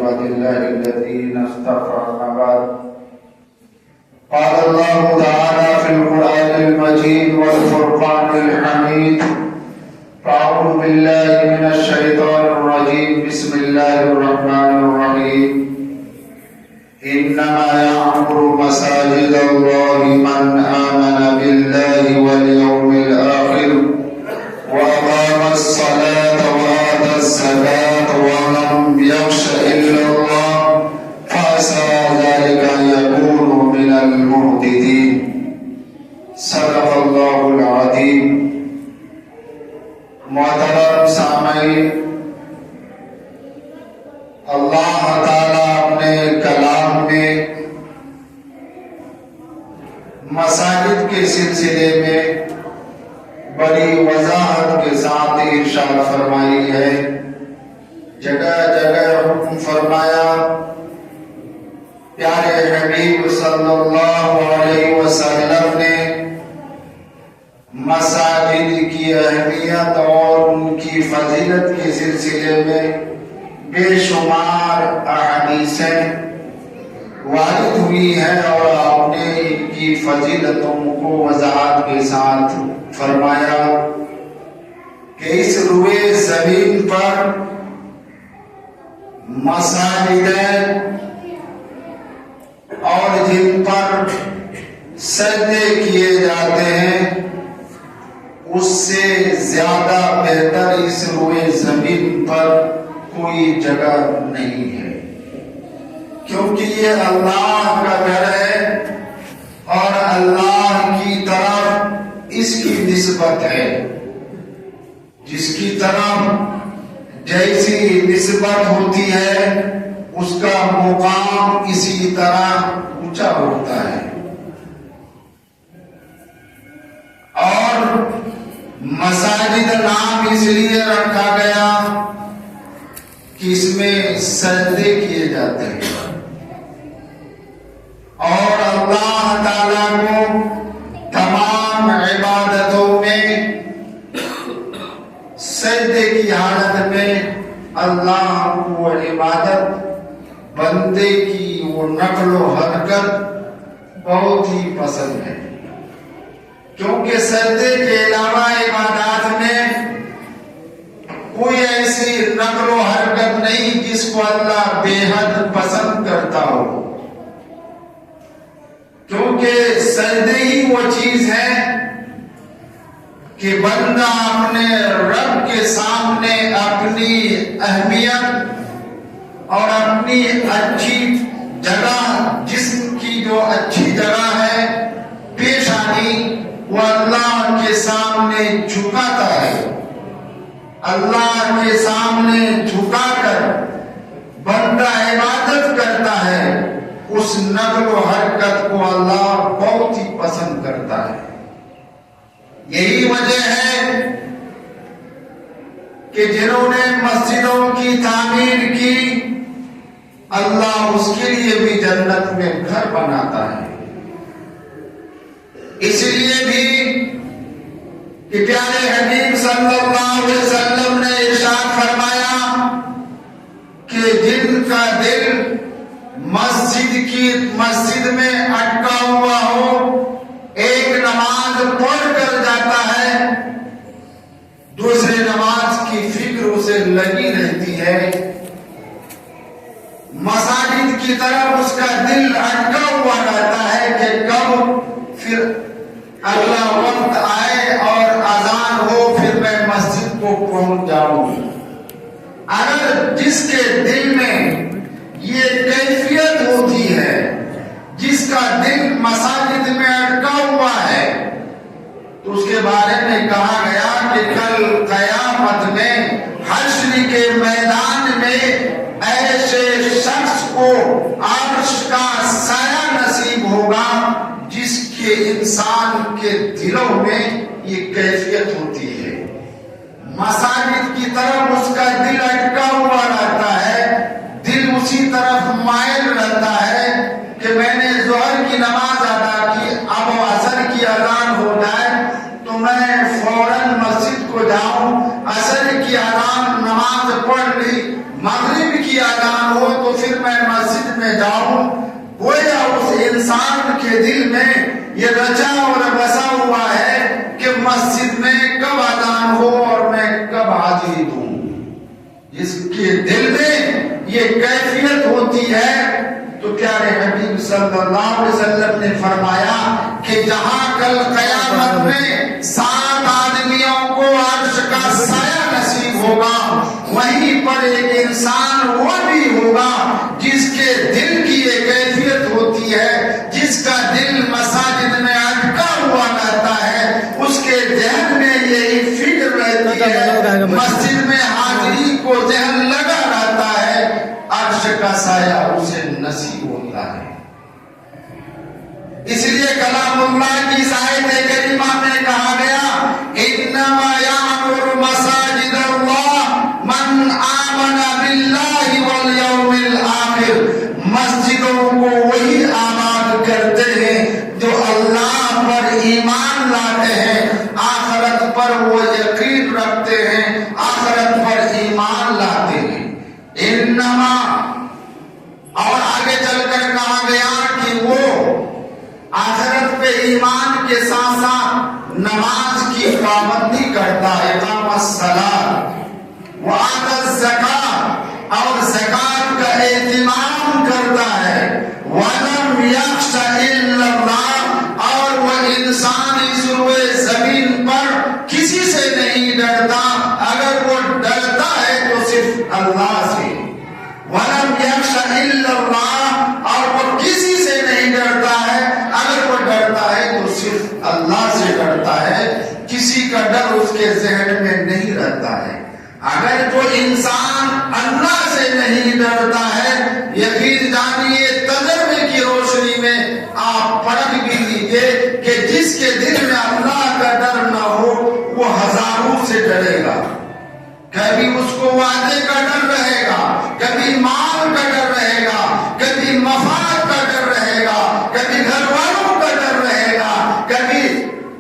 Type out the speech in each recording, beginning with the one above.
عباد الله الذين اصطفى. أما بعد، قال الله تعالى في القرآن المجيد والفرقان الحميد: أعوذ بالله من الشيطان الرجيم. بسم الله الرحمن الرحيم. إنما يعمر مساجد الله من آمن بالله واليوم الآخر وأقام الصلاة وآتى الزكاة ولم يخش إلا الله فعسى ذلك أن يكونوا من المهتدين. صدق الله العظيم. محترم سامعین، اللہ تعالیٰ اپنے کلام میں مساجد کے سلسلے میں بڑی وضاحت کے ساتھ ارشاد فرمائی ہے. جگہ جگہ حکم فرمایا. پیارے حبیب صلی اللہ علیہ وسلم نے مساجد کی اہمیت اور ان کی فضیلت کے سلسلے میں بے شمار احادیثیں وارد ہوئی ہیں اور آپ نے ان کی فضیلتوں کو وضاحت کے ساتھ فرمایا کہ اس روئے زمین پر مساجدیں اور جن پر سجدے کیے جاتے ہیں اس سے زیادہ بہتر اس روئے زمین پر کوئی جگہ نہیں ہے، کیونکہ یہ اللہ کا گھر ہے اور اللہ کی طرف اس کی نسبت ہے. جس کی طرف جیسی نسبت ہوتی ہے اس کا مقام اسی طرح اونچا ہوتا ہے. اور مساجد نام اس لیے رکھا گیا کہ اس میں سجدے کیے جاتے ہیں اور اللہ تعالیٰ کو تمام عبادتوں میں سجدے کی حالت میں اللہ کو وہ عبادت، بندے کی وہ نقل و حرکت بہت ہی پسند ہے. کیونکہ سجدے کے علاوہ عبادات میں کوئی ایسی نقل و حرکت نہیں جس کو اللہ بے حد پسند کرتا ہو. کیونکہ سجدے ہی وہ چیز ہے کہ بندہ اپنے رب کے سامنے اپنی اہمیت اور اپنی اچھی جگہ، جسم کی جو اچھی جگہ ہے، پیشانی، وہ اللہ کے سامنے جھکاتا ہے. اللہ کے سامنے جھکا کر بندہ عبادت کرتا ہے. اس نقل و حرکت کو اللہ بہت ہی پسند کرتا ہے. یہی وجہ ہے کہ جنہوں نے مسجدوں کی تعمیر کی اللہ اس کے لیے بھی جنت میں گھر بناتا ہے. اس لیے بھی کہ پیارے حبیب صلی اللہ علیہ وسلم نے ارشاد فرمایا کہ جن کا دل مسجد میں اٹکا ہوا ہو، ایک نماز پڑھ کر جاتا ہے، دوسرے نماز کی فکر اسے لگی رہتی ہے، مساجد کی طرف اس کا دل اٹکا ہوا رہتا ہے کہ کب پھر اگلا وقت آئے اور اذان ہو پھر میں مسجد کو پہنچ جاؤں. اگر جس کے دل میں یہ کیفیت ہوتی ہے، جس کا دل مساجد میں اٹکا ہوا ہے، تو اس کے بارے میں کہا گیا کہ کل قیامت میں حشر کے میدان میں ایسے شخص کو عرش کا سایہ نصیب ہوگا جس کے انسان کے دلوں میں یہ کیفیت ہوتی ہے. مساجد کی طرف اس کا دل اٹکا ہوا رہتا ہے، دل اسی طرف مائل رہتا ہے کہ میں نے ظہر کی نماز ادا کی، اب عصر کی اذان ہو جائے تو میں فوراً مسجد کو جاؤں، عصر کی اذان نماز پڑھ لی، مغرب کی اذان ہو تو پھر میں جاؤں، گویا اس انسان کے دل میں یہ رچا اور بسا ہوا ہے کہ مسجد میں کب اذان ہو اور میں کب حاضری دوں۔ جس کے دل میں یہ کیفیت ہوتی ہے تو پیارے حبیب صلی اللہ علیہ وسلم نے فرمایا کہ جہاں کل قیامت میں 7 آدمیوں کو عرش کا سایہ نصیب ہوگا، وہیں پر ایک انسان وہ بھی ہوگا جس کے دل کی یہ کیفیت ہوتی ہے، جس کا دل مساجد میں اٹکا ہوا رہتا ہے، اس کے ذہن میں یہی فکر رہتی ہے، مسجد میں حاضری کو ذہن لگا رہتا ہے، عرش کا سایہ اسے نصیب ہوتا ہے۔ اس لیے کلام اللہ کی آیت کریمہ میں کہا گیا انما یعمر مساجد اللہ من آمن باللہ والیوم الآخر، مسجدوں کو وہی آباد کرتے ہیں جو اللہ پر ایمان لاتے ہیں، آخرت پر وہ یقین رکھتے ہیں، آخرت پر ایمان لاتے ہیں۔ انما، اور آگے چل کر کہا گیا کہ وہ آخرت پہ ایمان کے ساتھ ساتھ نماز کی پابندی کرتا ہے، اقام الصلاۃ وآتى الزکاۃ، اور زکات کا اہتمام کرتا ہے، وَلَمْ يَخْشَ إِلَّا اللَّهَ، اور وہ انسان اس روئے زمین پر کسی سے نہیں ڈرتا، اگر وہ ڈرتا ہے تو صرف اللہ سے۔ وَلَمْ يَخْشَ إِلَّا اللَّهَ، اور وہ کسی سے نہیں ڈرتا ہے، اگر وہ ڈرتا ہے تو صرف اللہ سے ڈرتا ہے، کسی کا ڈر اس کے ذہن میں نہیں رہتا ہے۔ اگر جو انسان اللہ سے نہیں ڈرتا ہے، یقین جانیے تجربے کی روشنی میں آپ پرکھ بھی لیجیے کہ جس کے دل میں اللہ کا ڈر نہ ہو وہ ہزاروں سے ڈرے گا، کبھی اس کو وعدے کا ڈر رہے گا، کبھی مال کا ڈر رہے گا، کبھی مفاد کا ڈر رہے گا، کبھی گھر والوں کا ڈر رہے گا، کبھی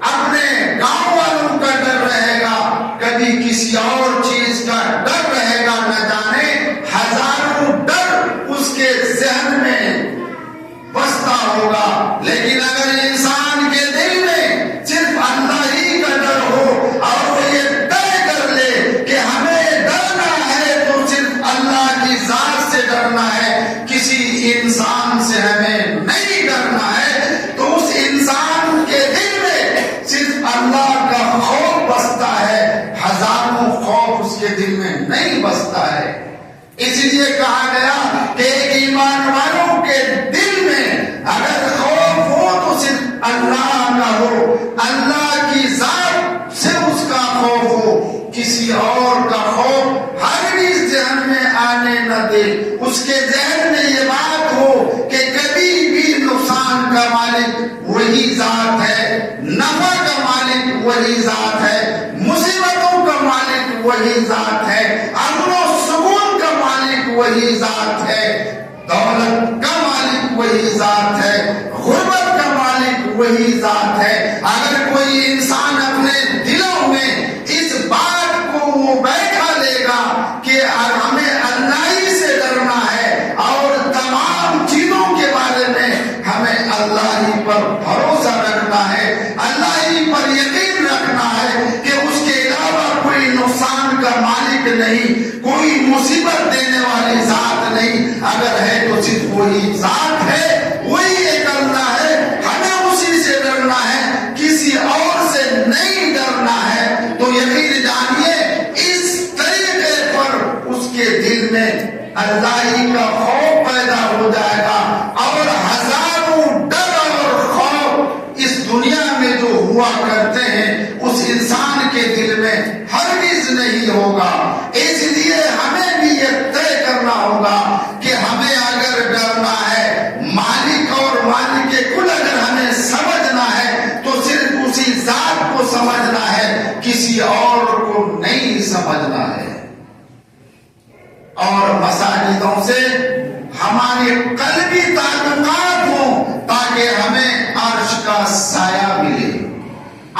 اپنے گاؤں والوں کا ڈر رہے گا، کبھی کسی اور چیز کا ڈر رہے گا، نہ جانے ہزاروں ڈر اس کے ذہن میں بستا ہوگا۔ لیکن اگر انسان کے دل میں صرف اللہ ہی کا ڈر ہو اور وہ یہ طے کر لے کہ ہمیں ڈرنا ہے تو صرف اللہ کی ذات سے ڈرنا ہے، کسی انسان سے ہمیں نہیں ڈرنا ہے، تو اس انسان کے دل میں صرف اللہ کا خوف بستا ہے، ہزاروں خوف اس کے دل میں نہیں بستا ہے۔ اس لیے کہا گیا کہ ایک ایمان والوں کے دل میں اگر خوف ہو تو صرف اللہ کا ہو، اللہ کی ذات سے اس کا خوف ہو، کسی اور کا خوف ہرگز ذہن میں آنے نہ دے۔ اس کے ذہن میں یہ بات ہو کہ کبھی بھی نقصان کا مالک وہی ذات ہے، نفع کا مالک وہی ذات ہے، مصیبتوں کا مالک وہی ذات ہے، امن و سکون کا مالک وہی ذات ہے، دولت کا مالک وہی ذات ہے، غربت کا مالک وہی ذات ہے۔ اگر کوئی انسان اپنے دلوں میں اس بات کو وہ بیٹھا لے گا کہ ہمیں اللہ ہی سے ڈرنا ہے اور تمام چیزوں کے بارے میں ہمیں اللہ ہی پر بھروسہ رکھنا ہے، اللہ ہی پر یقین رکھنا ہے کہ اس کے علاوہ کوئی نقصان کا مالک نہیں، کوئی مصیبت دینے والی ذات نہیں، اگر ہے تو صرف وہی ذات ہے، وہی ایک اللہ ہے، ہمیں اسی سے ڈرنا ہے، کسی اور سے نہیں ڈرنا ہے۔ تو یقین جانیے اس طریقے پر اس کے دل میں اللہ ہی کا خوف پیدا ہو جائے گا، اور ہزاروں ڈر اور خوف اس دنیا میں جو ہوا کرتے ہیں اس انسان کے دل میں ہرگز نہیں ہوگا۔ اس لیے ہمیں بھی یہ طے کرنا ہوگا کہ ہمیں اگر ڈرنا ہے، مالک اور مالک کل اگر ہمیں سمجھنا ہے تو صرف اسی ذات کو سمجھنا ہے، کسی اور کو نہیں سمجھنا ہے۔ اور مساجدوں سے ہمارے قلبی تعلقات ہوں تاکہ ہمیں عرش کا سایہ ملے،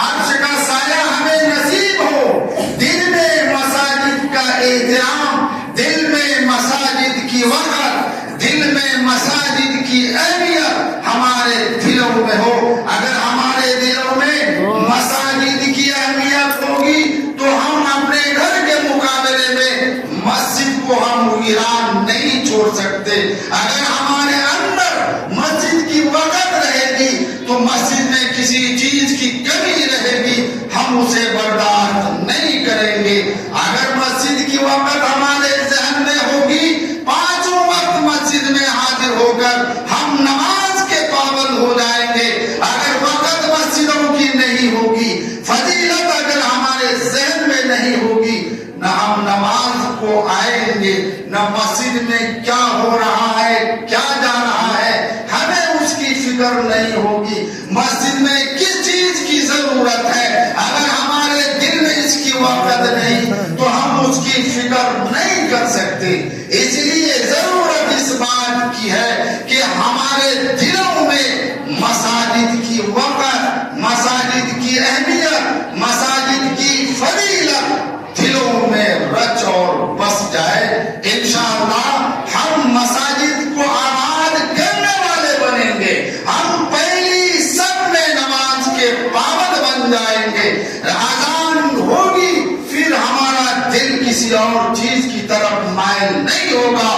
عرش کا سایہ ہمیں نصیب ہو، دل میں مساجد کا احترام، دل میں مساجد کی وقت، دل میں مساجد کی اہمیت ہمارے دلوں میں ہو. اگر ہمارے دلوں میں مساجد کی اہمیت ہوگی تو ہم اپنے گھر کے مقابلے میں مسجد کو ہم ویران نہیں چھوڑ سکتے. اگر ہمارے اندر مسجد کی وقت رہے گی تو مسجد میں کسی چیز کی کمی رہے گی ہم اسے برداشت نہیں کریں گے. اگر مسجد کی وقت ہمارے ذہن میں ہوگی، پانچوں وقت مسجد میں حاضر ہو کر ہم نماز کے پابند ہو جائیں گے. اگر وقت مسجدوں کی نہیں ہوگی، فضیلت اگر ہمارے ذہن میں نہیں ہوگی، نہ ہم نماز کو آئیں گے، نہ مسجد میں کیا ہو رہا ہے، کیا جا رہا ہے، ہمیں اس کی فکر نہیں ہوگی. مسجد میں کس چیز کی ضرورت ہے، اگر ہمارے دل میں اس کی وقت نہیں تو ہم اس کی فکر نہیں کر سکتے. اس لیے ضرورت اس بات کی ہے کہ ہمارے دلوں میں مساجد کی وقت، مساجد کی اہمیت، مساجد کی فضیلت دلوں میں رچ اور بس جائے. انشاءاللہ ہم مساجد کو آباد کرنے والے بنیں گے. ہم پہلی سب میں نماز کے پابند بن جائیں گے. اذان ہوگی پھر ہمارا دل کسی اور چیز کی طرف مائل نہیں ہوگا.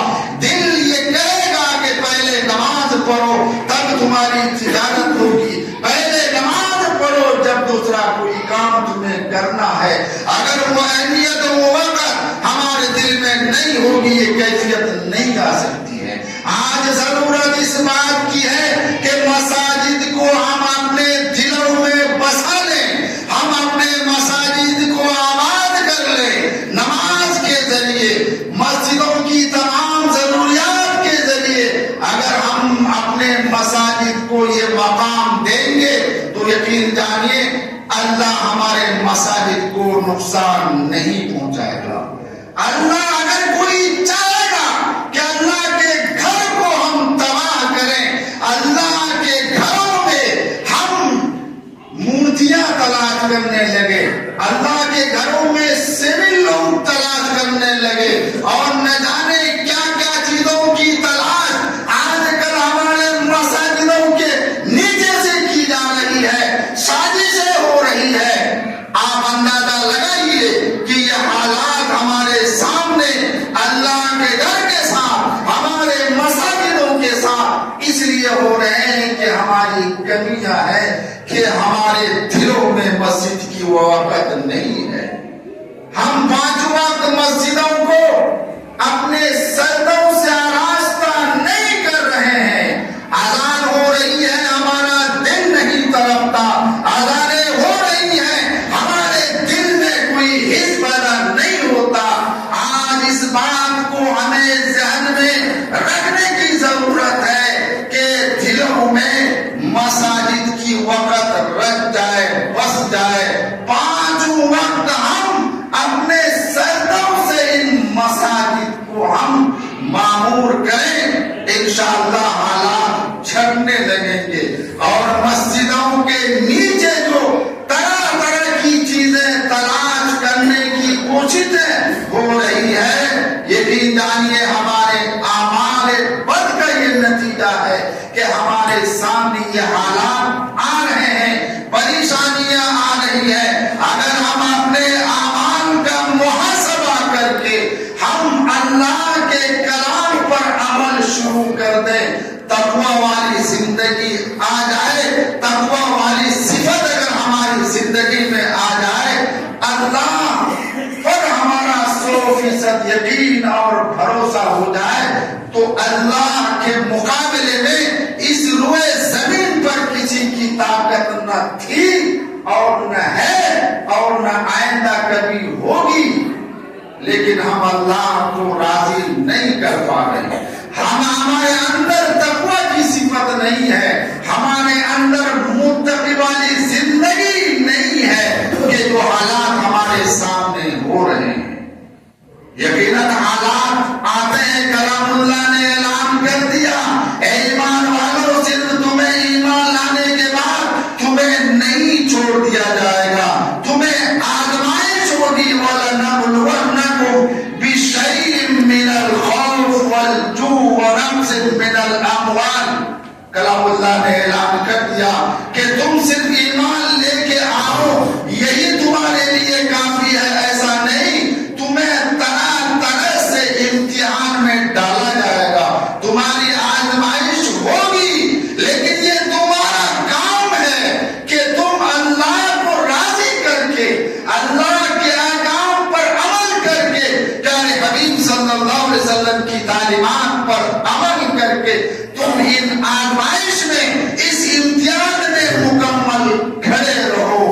دل یہ کہے گا کہ پہلے نماز پڑھو تب تمہاری تجارت ہوگی، پہلے نماز پڑھو جب دوسرا کوئی کام تمہیں کرنا ہے. اگر وہ اہمیت وہ وقت ہمارے دل میں نہیں ہوگی، یہ کیفیت نہیں آ سکتی ہے. آج ضرورت اس بات کی ہے کہ مساجد کو ہم اپنے دلوں میں بسا لیں، ہم اپنے مساجد کو آباد کر لیں. نماز کے ذریعے، مسجدوں کی تمام ضروریات کے ذریعے اگر ہم اپنے مساجد کو یہ مقام دیں گے تو یقین جانیے اللہ ہمارے مساجد کو نقصان نہیں پہنچائے گا. اللہ اگر کوئی چاہے گا کہ اللہ کے گھر کو ہم تباہ کریں، اللہ کے گھروں میں ہم مورتیاں تلاش کرنے لگے، اللہ کے گھروں میں سول لوگ تلاش کرنے لگے اور نہ جانے کیا کیا چیزوں کی تلاش آج کل ہمارے مساجدوں کے نیچے سے کی جا رہی ہے، سازشیں ہو رہی ہے. آپ اندازہ لگائیے کہ یہ حالات ہمارے سامنے اللہ کے گھر کے ساتھ، ہمارے مساجدوں کے ساتھ اس لیے ہو رہے ہیں کہ ہماری کمیاں ہیں کہ ہمارے دلوں میں مسجد کی وقت نہیں ہے. ہم پانچ وقت مسجدوں کو اپنے سردوں سے آراستہ نہیں کر رہے ہیں. اذان ہو رہی ہے، ہمارا دل نہیں تڑپتا. اذانیں ہو رہی ہیں، ہمارے دل میں کوئی حس پیدا نہیں ہوتا. آج اس بات کو ہمیں ذہن میں رکھنے کی ضرورت ہے کہ دلوں میں مساجد کی وقت رچ جائے، بس جائے. پانچوں وقت ہم اپنے سردوں سے ان مساجد کو ہم معمور کریں، انشاءاللہ حالات چھڑنے لگیں گے. اور مسجدوں کے نیچے جو طرح طرح کی چیزیں تلاش کرنے کی کوششیں ہو رہی ہے، یقین جانیے ہمارے اعمال بد کا یہ نتیجہ ہے کہ ہمارے سامنے یہ حالات آ رہے ہیں، پریشانیاں آ رہی ہیں. اگر ہم اپنے اعمال کا محاسبہ کر کے ہم اللہ کے کلام پر عمل شروع کر دیں، تقوی والی زندگی آ جائے، تقوی والی صفت اگر ہماری زندگی میں آ جائے، اللہ پر ہمارا 100% یقین اور بھروسہ ہو جائے، تو اللہ کے مقابلے میں اس روئے زمین پر کسی کی طاقت نہ تھی اور نہ ہے اور نہ آئندہ کبھی ہوگی. لیکن ہم اللہ کو راضی نہیں کر پا رہے. ہمارے اندر تقوی کی صفت نہیں ہے، ہمارے اندر متقی والی زندگی نہیں ہے کہ جو حالات ہمارے سامنے ہو رہے ہیں. یقیناً حالات آتے ہیں. کلام اللہ نے اعلان کر دیا، اے ایمان والوں، صرف تمہیں ایمان لانے کے بعد تمہیں نہیں چھوڑ دیا جائے گا، تمہیں آزمائش ہوگی. وَلَنَبْلُوَنَّكُمْ بِشَيْءٍ مِّنَ الْخَوْفِ وَالْجُوعِ وَنَقْصٍ مِّنَ الْأَمْوَالِ کلام اللہ نے اعلان کر دیا کہ تم صرف ایمان لے کے آؤ، یہی تمہارے لیے کافی ہے. ایسا نہیں، تمہیں طرح طرح سے امتحان میں ڈالا جائے گا، تمہاری آزمائش ہوگی، لیکن یہ تمہارا کام ہے کہ تم اللہ کو راضی کر کے، اللہ کے احکام پر عمل کر کے، پیارے حبیب صلی اللہ علیہ وسلم کی تعلیمات پر عمل کر کے تم ان آزمائش میں، اس امتحان میں مکمل کھڑے رہو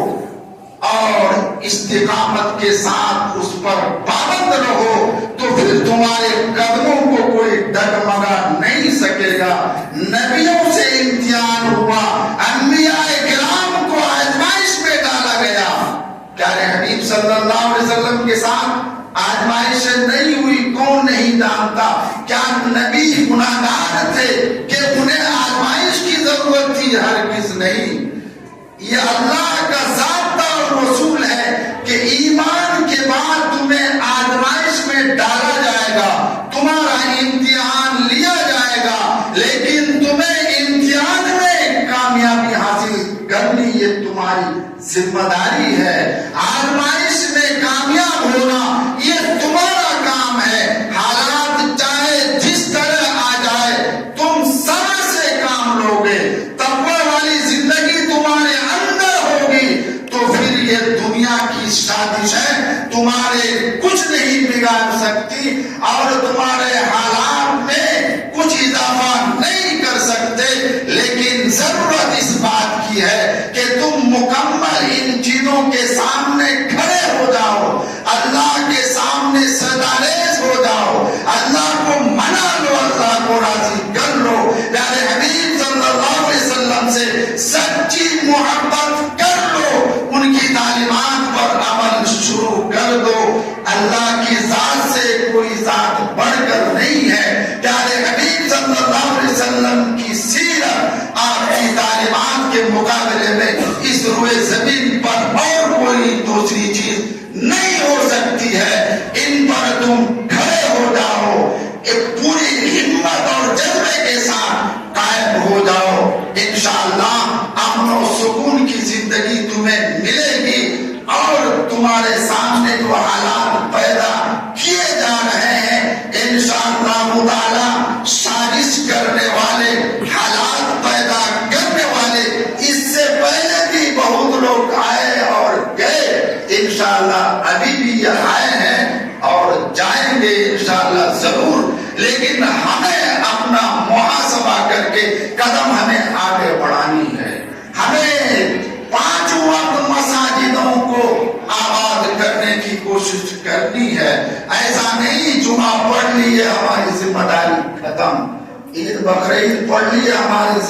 اور استقامت کے ساتھ اس پر پابند رہو، تو پھر تمہارے قدموں کو کوئی ڈگمگا نہیں سکے گا. نبیوں سے امتحان ہوا، انبیاء کرام کو آزمائش میں ڈالا گیا. پیارے حبیب صلی اللہ علیہ وسلم کے ساتھ آزمائش نہیں ہوئی، کون نہیں جانتا؟ کیا نبی گناہگار تھے کہ انہیں آزمائش کی ضرورت تھی؟ ہرگز نہیں. یہ اللہ کا ضابطہ اور رسول ہے کہ ایمان کے بعد تمہیں آزمائش میں ڈالا جائے گا، تمہارا امتحان لیا جائے گا، لیکن تمہیں امتحان میں کامیابی حاصل کرنی یہ تمہاری ذمہ داری ہے. آزمائش میں کامیاب ہونا یہ تمہارا کام ہے. حالات چاہے جس طرح آ جائے تم صبر سے کام لوگے، تقوی والی زندگی تمہارے اندر ہوگی، تو پھر یہ دنیا کی سازش ہے، تمہارے کچھ نہیں بگاڑ سکتی اور تمہارے حالات میں کچھ اضافہ نہیں کر سکتے. لیکن ضرورت اس بات کی ہے کہ تم مکمل ان چیزوں کے سامنے کھڑے ہو جاؤ، اللہ کے سامنے سجدہ ہو جاؤ، اللہ کو منا لو، اللہ کو راضی کر لو، پیارے حبیب صلی اللہ علیہ وسلم سے سچی محبت کر لو، ان کی تعلیمات پر عمل شروع کر دو. اللہ کی ذات سے کوئی ذات بڑھ کر نہیں ہے. پیارے حبیب صلی اللہ علیہ وسلم کی سیرت، آپ کی تعلیمات کے مقابلے میں اس روئے زمین پر اور کوئی دوسری چیز نہیں ہو سکتی ہے. ان پر تم کھڑے ہو جاؤ، ایک پوری ہمت اور جذبے کے ساتھ قائم ہو جاؤ. انشاءاللہ امن و سکون کی زندگی تمہیں ملے گی اور تمہارے سامنے جو حالات پیدا کیے جا رہے ہیں، انشاءاللہ مطالعہ سازش کرنے والے، حالات پیدا کرنے والے اس سے پہلے بھی بہت لوگ آئے اور گئے، انشاءاللہ ابھی بھی یہ آئے ہیں اور جائیں گے انشاءاللہ ضرور. لیکن ہمیں اپنا محاسبہ کر کے قدم ہمیں آگے بڑھانی ہے. ہمیں 5 وقت مساجدوں کو آباد کرنے کی کوشش کرنی ہے. ایسا نہیں جمعہ پڑھ لیے ہماری ذمہ داری ختم، عید بقرعید پڑھ لیے ہماری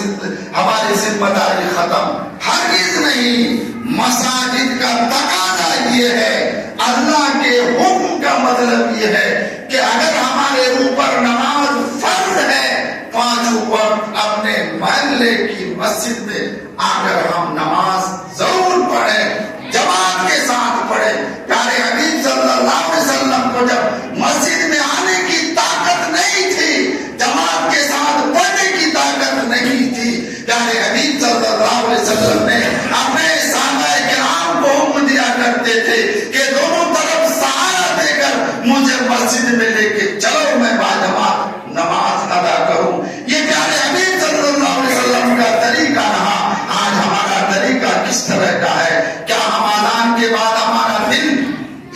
ذمہ داری ختم، ہرگز نہیں. مساجد کا تقاضا یہ ہے، اللہ کے حکم کا مطلب یہ ہے کہ اگر ہمارے اوپر نماز فرض ہے، 5 وقت اپنے محلے کی مسجد میں آ کر ہم نماز ضرور پڑھیں، جماعت کے ساتھ پڑھیں. پیارے حبیب صلی اللہ علیہ وسلم کو جب مسجد میں آنے کی طاقت نہیں تھی، جماعت کے ساتھ پڑھنے کی طاقت نہیں تھی، پیارے حبیب صلی اللہ علیہ وسلم نے اپنے صحابہ کرام کو حکم دیا کرتے تھے کہ دونوں طرف سہارا دے کر مجھے مسجد میں لے کے چلو، میں باجماعت نماز ادا کروں. یہ پیارے حبیب صلی اللہ علیہ وسلم کا طریقہ رہا. آج ہمارا طریقہ کس طرح کا ہے؟ کیا ہم اذان کے بعد ہمارا دل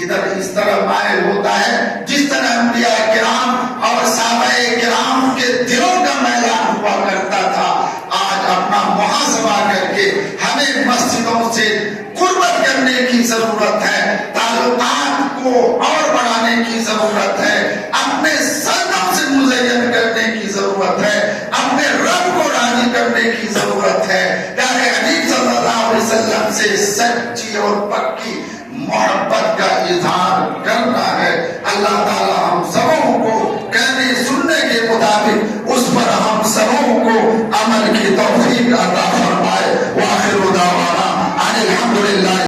ادھر اس طرح مائل ہوتا ہے جس طرح انبیاء کرام اور صحابہ کرام کے دلوں کا میلان ہوا کرتا تھا؟ آج اپنا محاسبہ کر کے ہمیں مسجدوں سے قربت کرنے کی ضرورت ہے، تعلقات کو اور بڑھانے کی ضرورت ہے، اپنے سردوں سے مزین کرنے کی ضرورت ہے، اپنے رب کو راضی کرنے کی ضرورت ہے. پیارے حبیب صلی اللہ علیہ وسلم سے سچی اور پکی محبت کا اظہار کرنا ہے. اللہ تعالیٰ